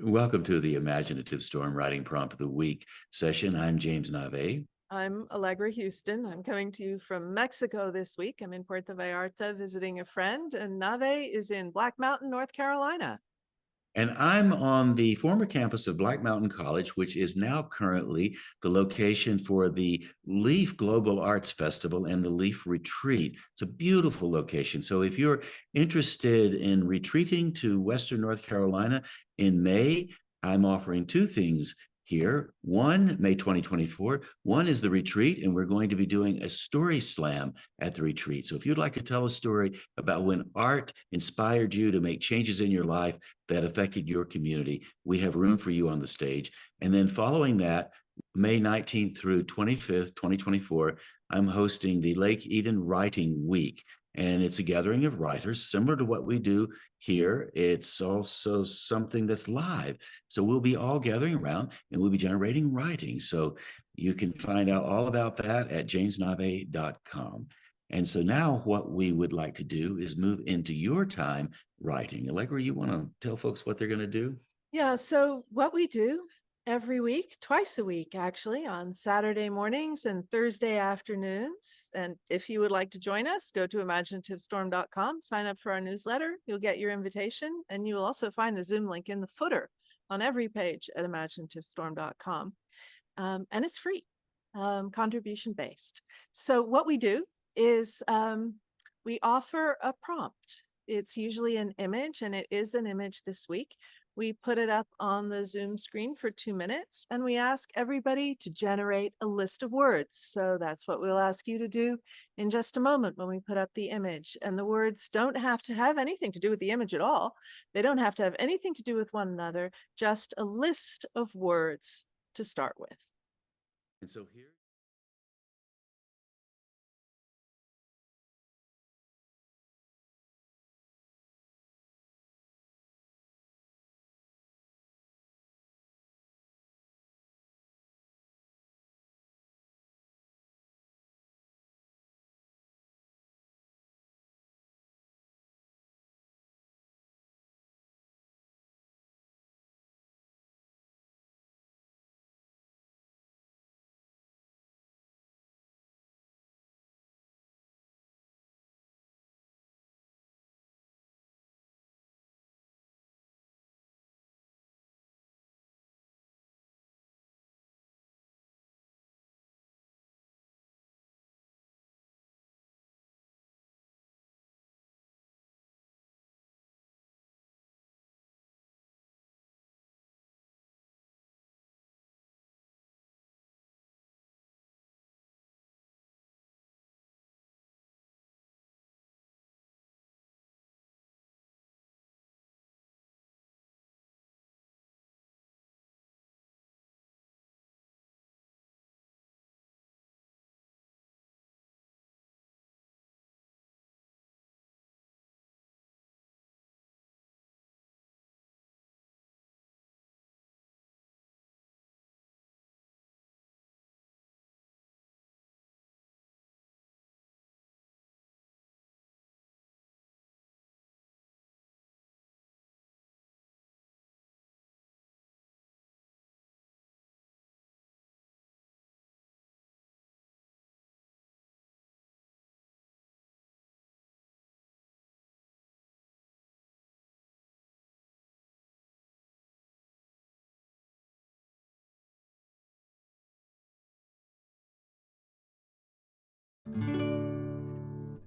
Welcome to the Imaginative Storm Writing Prompt of the Week session. I'm James Nave. I'm Allegra Houston. I'm coming to you from Mexico this week. I'm in Puerto Vallarta visiting a friend, and Nave is in Black Mountain, North Carolina. And I'm on the former campus of Black Mountain College, which is now currently the location for the Leaf Global Arts Festival and the Leaf Retreat. It's a beautiful location. So if you're interested in retreating to Western North Carolina in May, I'm offering two things here. One, May 2024. One is the retreat, and we're going to be doing a story slam at the retreat. So if you'd like to tell a story about when art inspired you to make changes in your life that affected your community, we have room for you on the stage. And then following that, May 19th through 25th, 2024, I'm hosting the Lake Eden Writing Week. And it's a gathering of writers, similar to what we do here. It's also something that's live. So we'll be all gathering around and we'll be generating writing. So you can find out all about that at jamesnave.com. And so now what we would like to do is move into your time writing. Allegra, you want to tell folks what they're going to do? Yeah, so what we do every week, twice a week, actually, on Saturday mornings and Thursday afternoons. And if you would like to join us, go to imaginativestorm.com, sign up for our newsletter. You'll get your invitation, and you will also find the Zoom link in the footer on every page at imaginativestorm.com. And it's free, contribution based. So what we do is we offer a prompt. It's usually an image, and it is an image this week. We put it up on the Zoom screen for 2 minutes, and we ask everybody to generate a list of words. So that's what we'll ask you to do in just a moment when we put up the image. And the words don't have to have anything to do with the image at all. They don't have to have anything to do with one another, just a list of words to start with. And so here.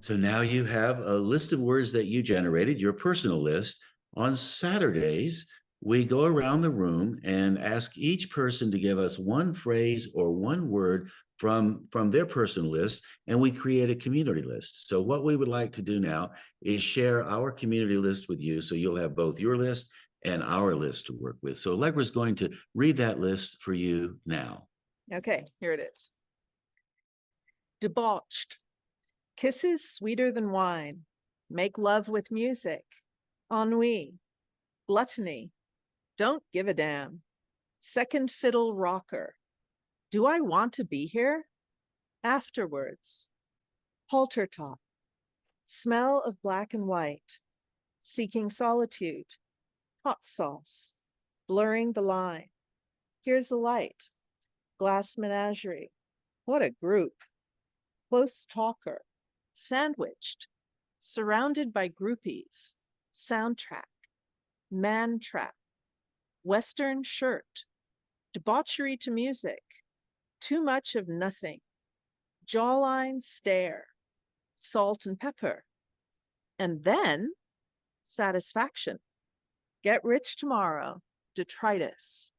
So now you have a list of words that you generated, your personal list. On Saturdays, we go around the room and ask each person to give us one phrase or one word from their personal list, and we create a community list. So what we would like to do now is share our community list with you, so you'll have both your list and our list to work with. So Allegra's going to read that list for you now. Okay, here it is. Debauched. Kisses sweeter than wine. Make love with music. Ennui. Gluttony. Don't give a damn. Second fiddle rocker. Do I want to be here? Afterwards. Halter top. Smell of black and white. Seeking solitude. Hot sauce. blurring the line. Here's the light. Glass menagerie. What a group. Close talker. Sandwiched. Surrounded by groupies. Soundtrack. Man trap. Western shirt. Debauchery to music. Too much of nothing. Jawline stare. Salt and pepper. And then satisfaction. Get rich tomorrow. Detritus.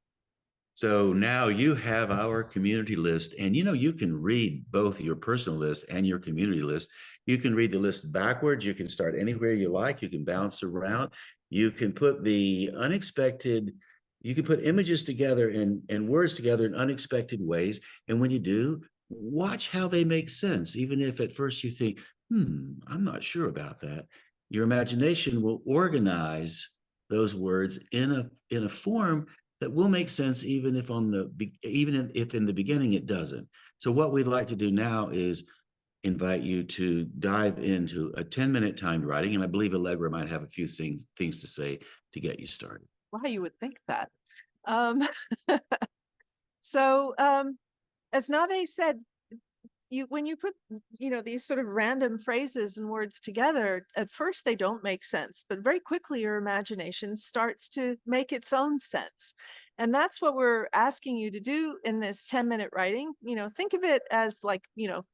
So now you have our community list, and you can read both your personal list and your community list. You can read the list backwards. You can start anywhere you like. You can bounce around. You can put the unexpected, you can put images together and words together in unexpected ways. And when you do, watch how they make sense. Even if at first you think, I'm not sure about that. Your imagination will organize those words in a form that will make sense even if if in the beginning it doesn't. So what we'd like to do now is invite you to dive into a 10-minute timed writing, and I believe Allegra might have a few things to say to get you started. Why you would think that. Um, so as Nave said, when you put these sort of random phrases and words together, at first they don't make sense, but very quickly your imagination starts to make its own sense. And that's what we're asking you to do in this 10-minute writing. Think of it as like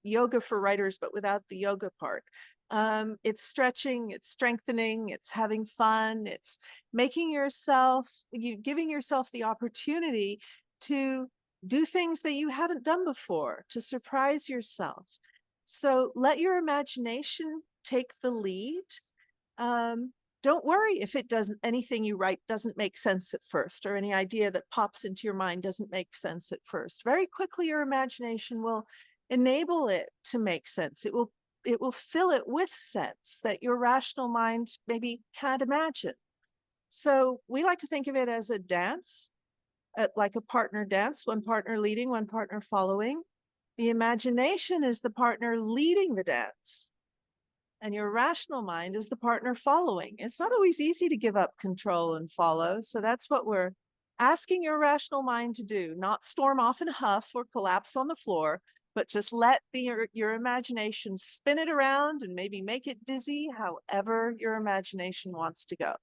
yoga for writers, but without the yoga part. It's stretching, it's strengthening, it's having fun, it's giving yourself the opportunity to do things that you haven't done before, to surprise yourself. So let your imagination take the lead. Don't worry if anything you write doesn't make sense at first, or any idea that pops into your mind doesn't make sense at first. Very quickly, your imagination will enable it to make sense. It will fill it with sense that your rational mind maybe can't imagine. So we like to think of it as a dance, like a partner dance, one partner leading, one partner following. The imagination is the partner leading the dance, and your rational mind is the partner following. It's not always easy to give up control and follow. So that's what we're asking your rational mind to do, not storm off and huff or collapse on the floor, but just let your imagination spin it around and maybe make it dizzy, however your imagination wants to go.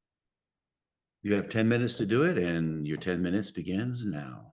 You have 10 minutes to do it, and your 10 minutes begins now.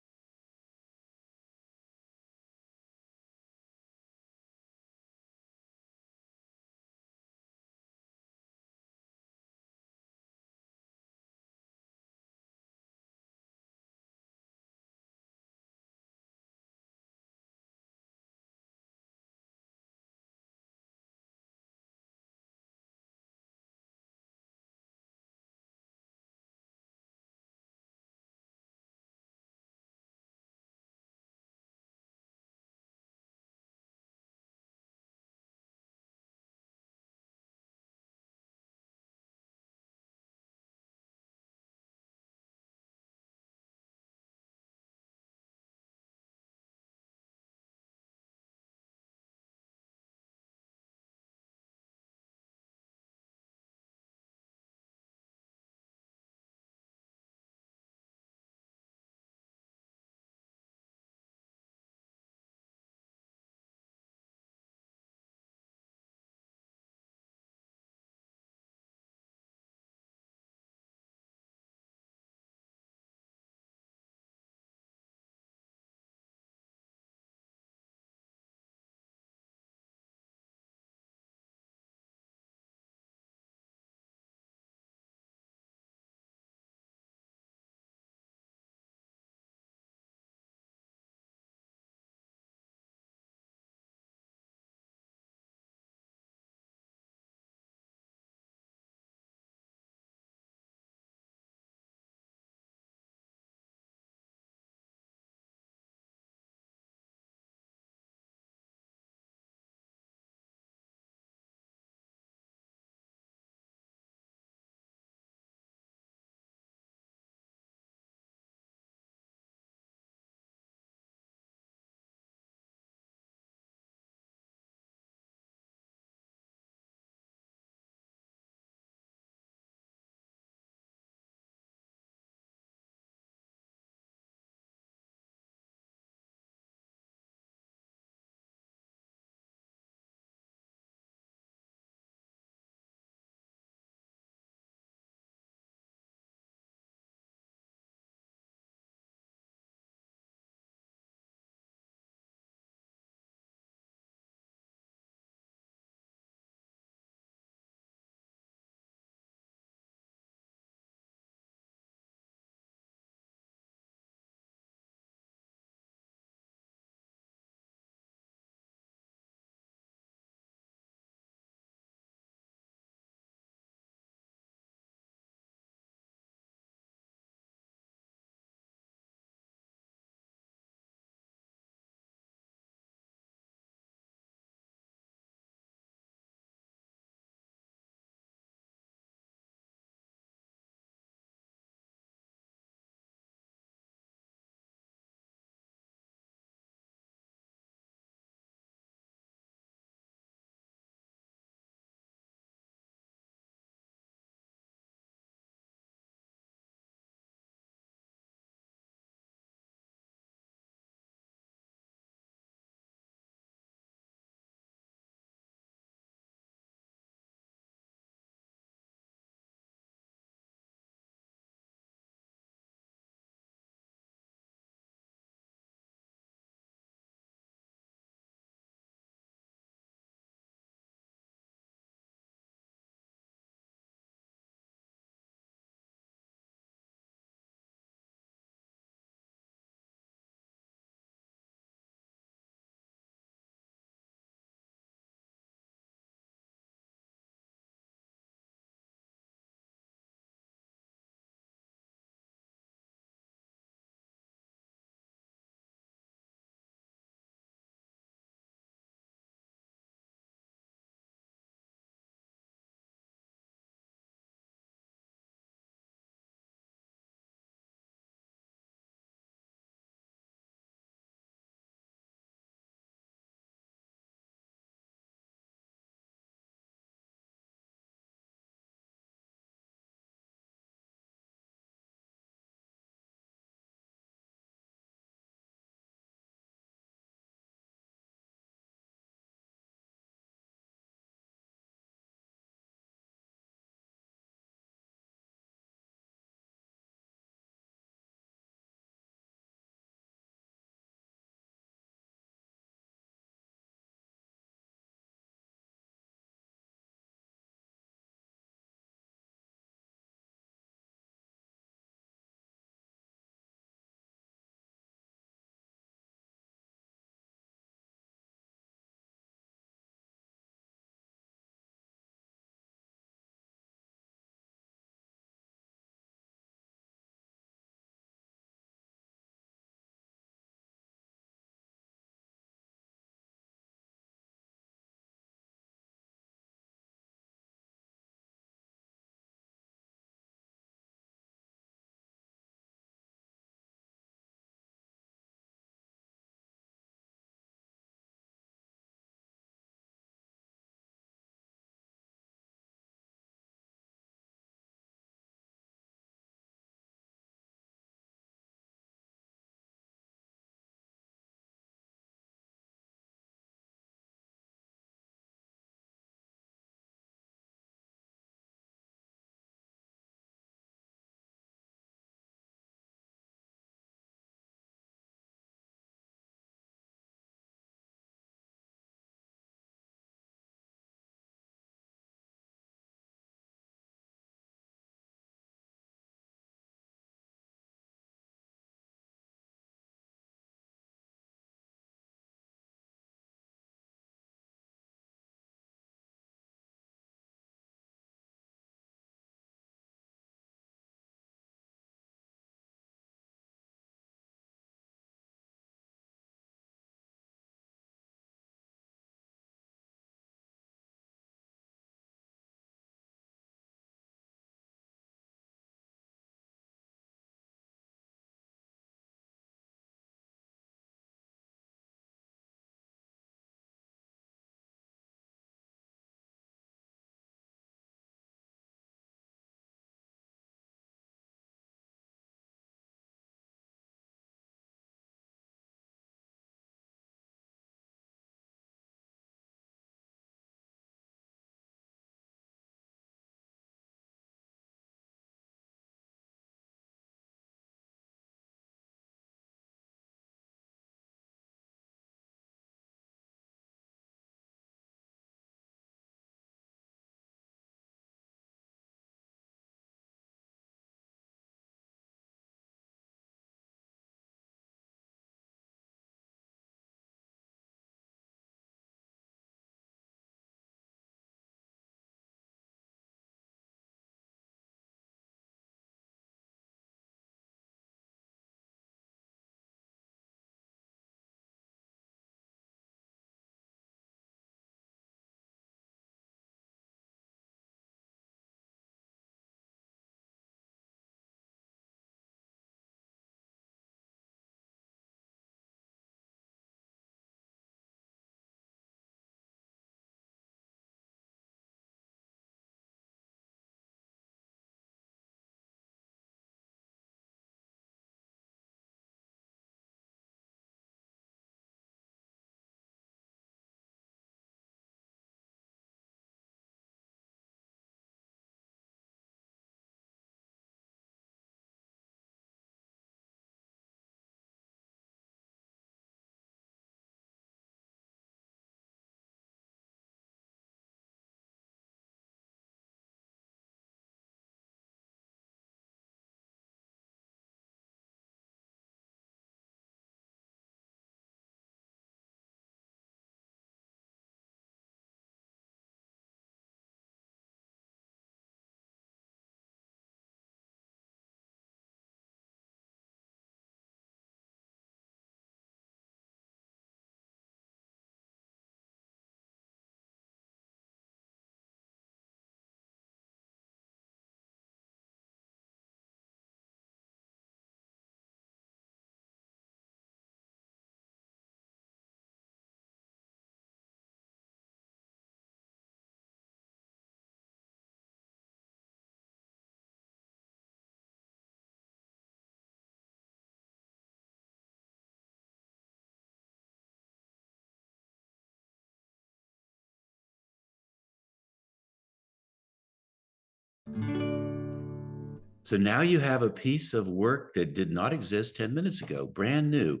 So now you have a piece of work that did not exist 10 minutes ago, brand new.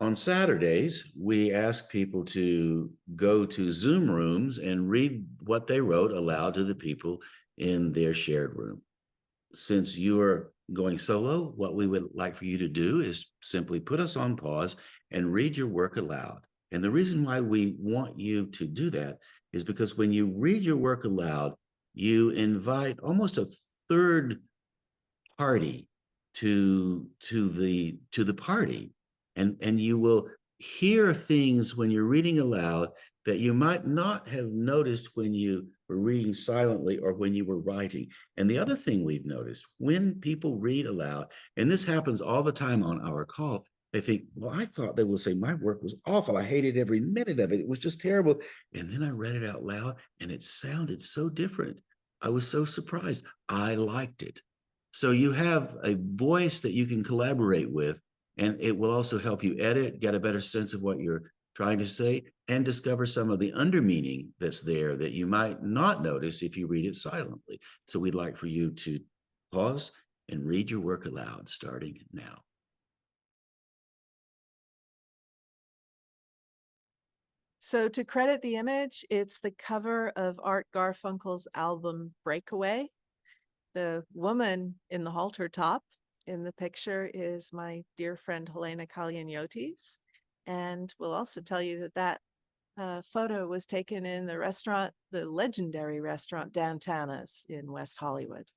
On Saturdays, we ask people to go to Zoom rooms and read what they wrote aloud to the people in their shared room. Since you're going solo, what we would like for you to do is simply put us on pause and read your work aloud. And the reason why we want you to do that is because when you read your work aloud, you invite almost a third party to the party, and you will hear things when you're reading aloud that you might not have noticed when you were reading silently or when you were writing. And the other thing we've noticed, when people read aloud, and this happens all the time on our call, they think, well, I thought they will say my work was awful, I hated every minute of it, it was just terrible. And then I read it out loud and it sounded so different. I was so surprised. I liked it. So you have a voice that you can collaborate with, and it will also help you edit, get a better sense of what you're trying to say, and discover some of the under meaning that's there that you might not notice if you read it silently. So we'd like for you to pause and read your work aloud starting now. So to credit the image, it's the cover of Art Garfunkel's album Breakaway. The woman in the halter top in the picture is my dear friend Helena Kalyaniotis. And we'll also tell you that photo was taken in the restaurant, the legendary restaurant Dantana's in West Hollywood.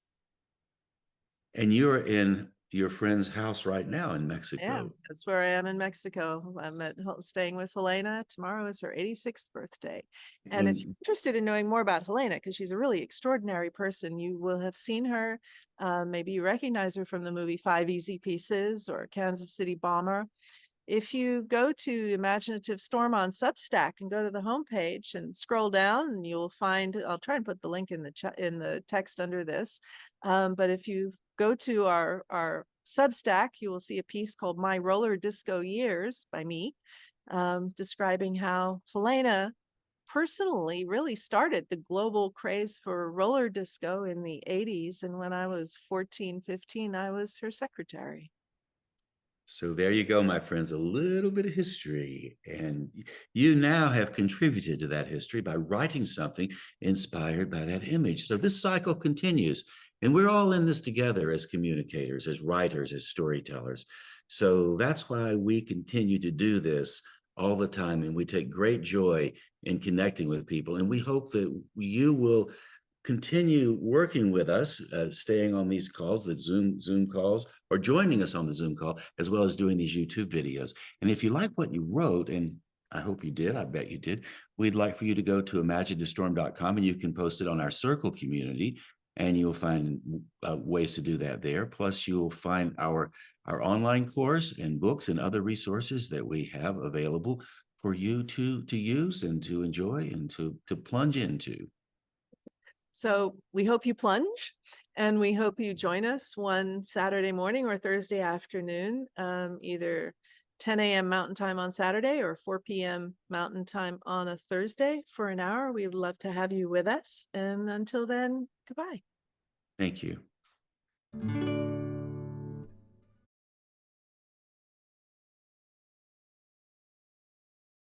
And you're in your friend's house right now in Yeah, Mexico. that's where I am in Mexico. I'm staying with Helena. Tomorrow is her 86th birthday. And if you're And interested in knowing more about Helena, because she's a really extraordinary person, you will have seen her. Maybe you recognize her from the movie Five Easy Pieces or Kansas City Bomber. If you go to Imaginative Storm on Substack and go to the homepage and scroll down, and you'll find, I'll try and put the link in the text under this. But if you go to our Substack, you will see a piece called My Roller Disco Years by me, describing how Helena personally really started the global craze for roller disco in the 80s. And when I was 14, 15, I was her secretary. so there you go, my friends, a little bit of history. And you now have contributed to that history by writing something inspired by that image. So this cycle continues. And we're all in this together as communicators, as writers, as storytellers. So that's why we continue to do this all the time. And we take great joy in connecting with people. And we hope that you will continue working with us, staying on these calls, the Zoom calls, or joining us on the Zoom call, as well as doing these YouTube videos. And if you like what you wrote, and I hope you did, I bet you did, we'd like for you to go to imaginativestorm.com and you can post it on our circle community, and you'll find ways to do that there. Plus, you'll find our online course and books and other resources that we have available for you to use and to enjoy and to plunge into. So we hope you plunge, and we hope you join us one Saturday morning or Thursday afternoon, either 10 a.m. Mountain Time on Saturday or 4 p.m. Mountain Time on a Thursday for an hour. We would love to have you with us. And until then, goodbye. Thank you.